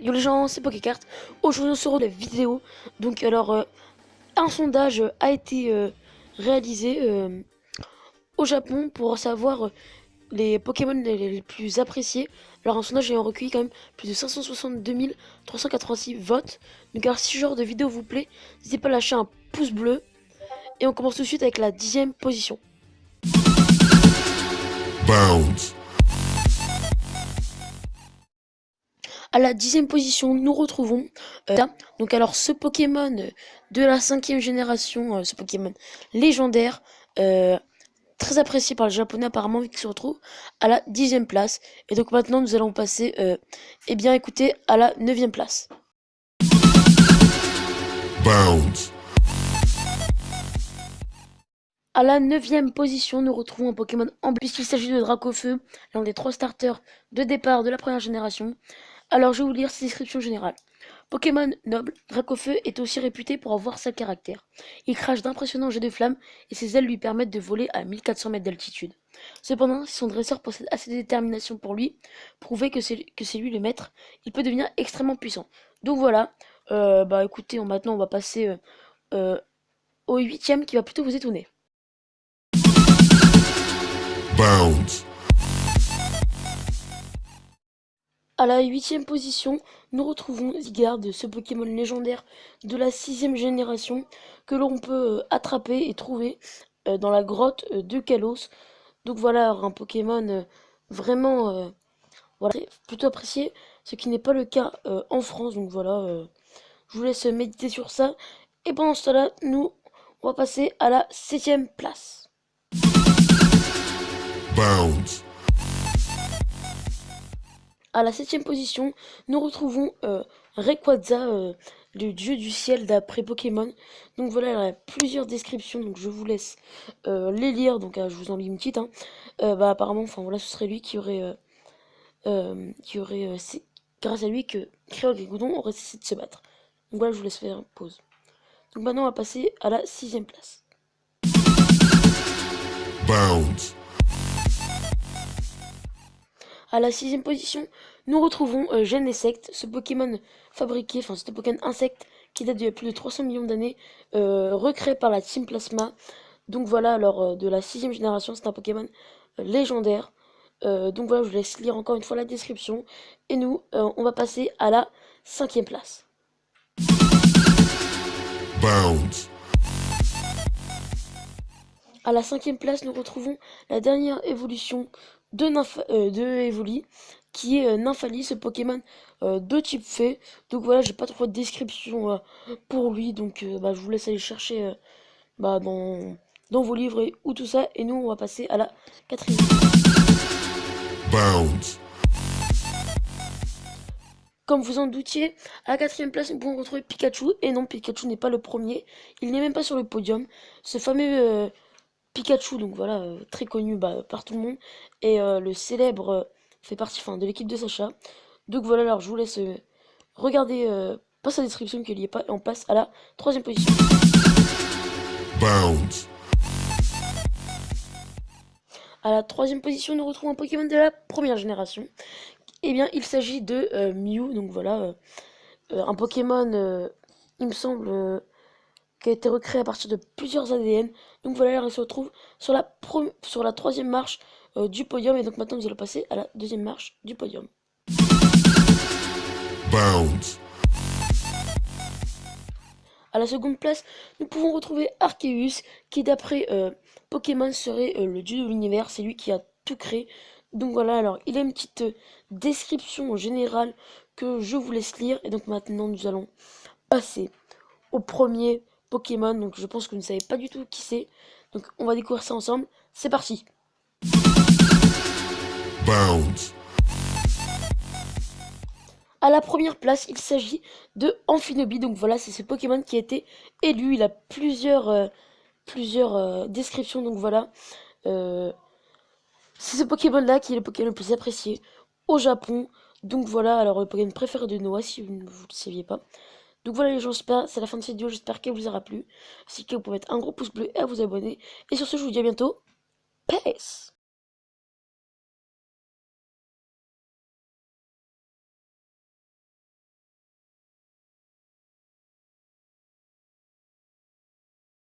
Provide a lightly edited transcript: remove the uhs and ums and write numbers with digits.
Yo les gens, c'est Pokécart. Aujourd'hui on se retrouve la vidéo. Donc alors, un sondage a été réalisé au Japon pour savoir les Pokémon les plus appréciés. Alors un sondage ayant recueilli quand même plus de 562 386 votes. Donc alors si ce genre de vidéo vous plaît, n'hésitez pas à lâcher un pouce bleu. Et on commence tout de suite avec la 10e position. Bounce. À la 10e position, nous retrouvons donc alors ce Pokémon de la 5e génération, ce Pokémon légendaire, très apprécié par les Japonais apparemment, vu qu'il se retrouve à la 10e place. Et donc maintenant nous allons passer, eh bien écoutez, à la 9e place. Bounce. À la 9e position, nous retrouvons un Pokémon emblématique puisqu'il s'agit de Dracofeu, l'un des 3 starters de départ de la première génération. Alors je vais vous lire ses descriptions générales. Pokémon noble, Dracofeu est aussi réputé pour avoir sa caractère. Il crache d'impressionnants jets de flammes et ses ailes lui permettent de voler à 1400 mètres d'altitude. Cependant, si son dresseur possède assez de détermination pour lui prouver que c'est lui le maître, il peut devenir extrêmement puissant. Donc voilà, bah écoutez, maintenant on va passer au 8e qui va plutôt vous étonner. Bounce. À la 8e position, nous retrouvons Zygarde, ce Pokémon légendaire de la 6e génération que l'on peut attraper et trouver dans la grotte de Kalos. Donc voilà, un Pokémon vraiment voilà, plutôt apprécié, ce qui n'est pas le cas en France. Donc voilà, je vous laisse méditer sur ça. Et pendant ce temps-là, on va passer à la 7e place. Bounce. À la 7e position, nous retrouvons Rayquaza, le dieu du ciel d'après Pokémon. Donc voilà, il y a plusieurs descriptions, donc je vous laisse les lire. Donc je vous en lis une petite. Bah apparemment, enfin voilà, ce serait lui qui aurait, c'est grâce à lui que Créole et Goudon auraient cessé de se battre. Donc voilà, je vous laisse faire une pause. Donc maintenant, on va passer à la 6e place. Bounce. À la 6e position, nous retrouvons Genesect, ce Pokémon fabriqué, enfin ce Pokémon insecte qui date de plus de 300 millions d'années, recréé par la Team Plasma. Donc voilà, alors de la 6e génération, c'est un Pokémon légendaire. Donc voilà, je vous laisse lire encore une fois la description. Et nous, on va passer à la 5e place. Bounce. À la 5e place, nous retrouvons la dernière évolution de Evoli, qui est Nymphalie, ce Pokémon de type fée. Donc voilà, j'ai pas trop de description pour lui, donc bah, je vous laisse aller chercher bah, dans vos livres ou tout ça. Et nous, on va passer à la 4e. Bounce. Comme vous en doutiez, à la 4e place, nous pouvons retrouver Pikachu. Et non, Pikachu n'est pas le premier. Il n'est même pas sur le podium. Ce fameux Pikachu, donc voilà, très connu par tout le monde. Et le célèbre fait partie de l'équipe de Sacha. Donc voilà, alors je vous laisse regarder pas sa description qu'il n'y ait pas. Et on passe à la 3e position. Bounce. À la 3e position, nous retrouvons un Pokémon de la première génération. Eh bien, il s'agit de Mew. Donc voilà, un Pokémon, il me semble, qui a été recréé à partir de plusieurs ADN. Donc voilà, on se retrouve sur la 3e marche du podium. Et donc maintenant, nous allons passer à la 2e marche du podium. Bounce. À la seconde place, nous pouvons retrouver Arceus, qui d'après Pokémon serait le dieu de l'univers. C'est lui qui a tout créé. Donc voilà, alors il a une petite description générale que je vous laisse lire. Et donc maintenant, nous allons passer au premier Pokémon. Donc je pense que vous ne savez pas du tout qui c'est. Donc on va découvrir ça ensemble. C'est parti. Bounce. À la première place, il s'agit de Amphinobi. Donc voilà, c'est ce Pokémon qui a été élu. Il a plusieurs descriptions. Donc voilà, c'est ce Pokémon-là qui est le Pokémon le plus apprécié au Japon. Donc voilà, alors le Pokémon préféré de Noah, si vous ne le saviez pas. Donc voilà les gens, c'est la fin de cette vidéo, j'espère qu'elle vous aura plu. Si que vous pouvez mettre un gros pouce bleu et à vous abonner. Et sur ce, je vous dis à bientôt. Peace!